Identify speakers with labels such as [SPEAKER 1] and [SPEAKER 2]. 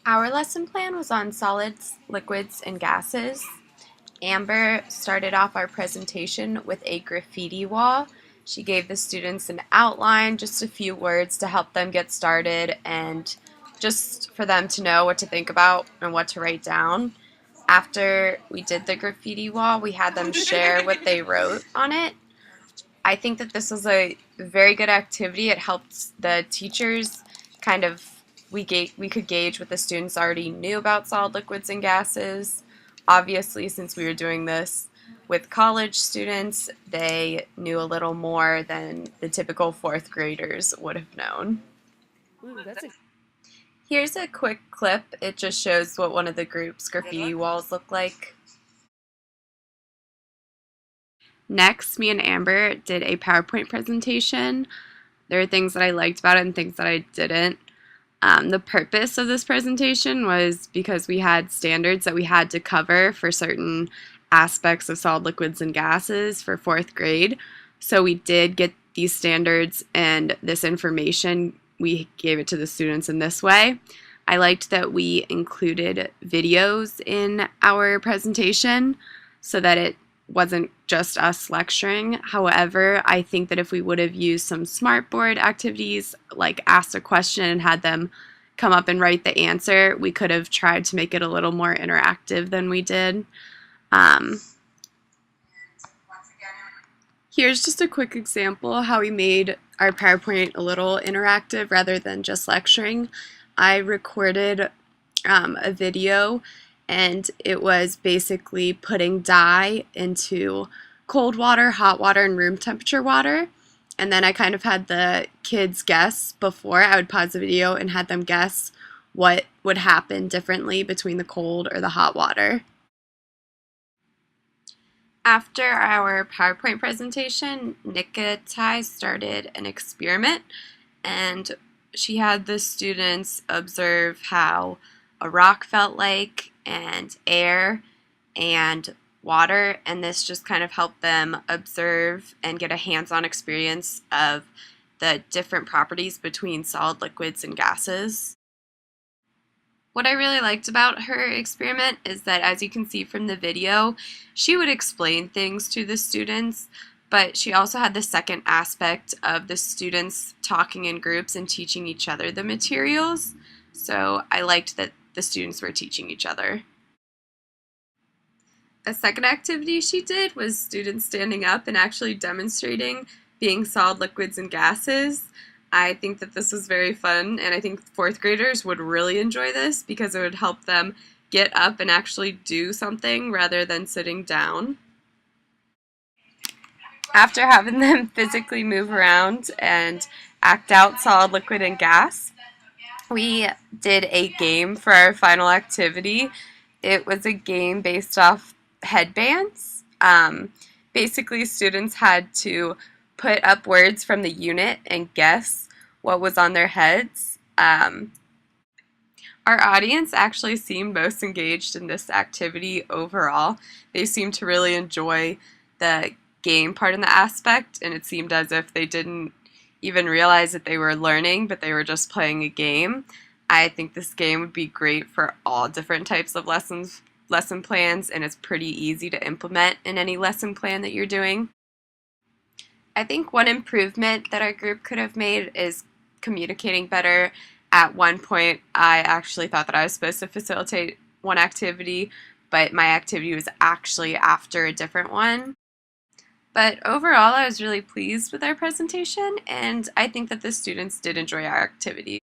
[SPEAKER 1] Our lesson plan was on solids, liquids, and gases. Amber started off our presentation with a graffiti wall. She gave the students an outline, just a few words to help them get started and just for them to know what to think about and what to write down. After we did the graffiti wall, we had them share what they wrote on it. I think that this was a very good activity. It helped the teachers kind of we could gauge what the students already knew about solid liquids and gases. Obviously, since we were doing this with college students, they knew a little more than the typical fourth graders would have known.
[SPEAKER 2] Ooh, that's a
[SPEAKER 1] Here's a quick clip. It just shows what one of the group's graffiti walls look like. Next, me and Amber did a PowerPoint presentation. There are things that I liked about it and things that I didn't. The purpose of this presentation was because we had standards that we had to cover for certain aspects of solid liquids and gases for fourth grade. So we did get these standards and this information. We gave it to the students in this way. I liked that we included videos in our presentation so that it wasn't just us lecturing. However, I think that if we would have used some smartboard activities, like asked a question and had them come up and write the answer, we could have tried to make it a little more interactive than we did. Here's just a quick example how we made our PowerPoint a little interactive rather than just lecturing. I recorded a video and it was basically putting dye into cold water, hot water, and room temperature water. And then I kind of had the kids guess before. I would pause the video and had them guess what would happen differently between the cold or the hot water. After our PowerPoint presentation, Nikitai started an experiment and she had the students observe how a rock felt like and air and water, and this just kind of helped them observe and get a hands-on experience of the different properties between solid liquids and gases. What I really liked about her experiment is that, as you can see from the video, she would explain things to the students, but she also had the second aspect of the students talking in groups and teaching each other the materials. So I liked that the students were teaching each other. A second activity she did was students standing up and actually demonstrating being solid liquids and gases. I think that this was very fun, and I think fourth graders would really enjoy this because it would help them get up and actually do something rather than sitting down. After having them physically move around and act out solid, liquid, and gas, we did a game for our final activity. It was a game based off headbands. Basically, students had to put up words from the unit and guess what was on their heads. Our audience actually seemed most engaged in this activity overall. They seemed to really enjoy the game part in the aspect, and it seemed as if they didn't even realize that they were learning, but they were just playing a game. I think this game would be great for all different types of lesson plans, and it's pretty easy to implement in any lesson plan that you're doing. I think one improvement that our group could have made is communicating better. At one point, I actually thought that I was supposed to facilitate one activity, but my activity was actually after a different one. But overall, I was really pleased with our presentation, and I think that the students did enjoy our activity.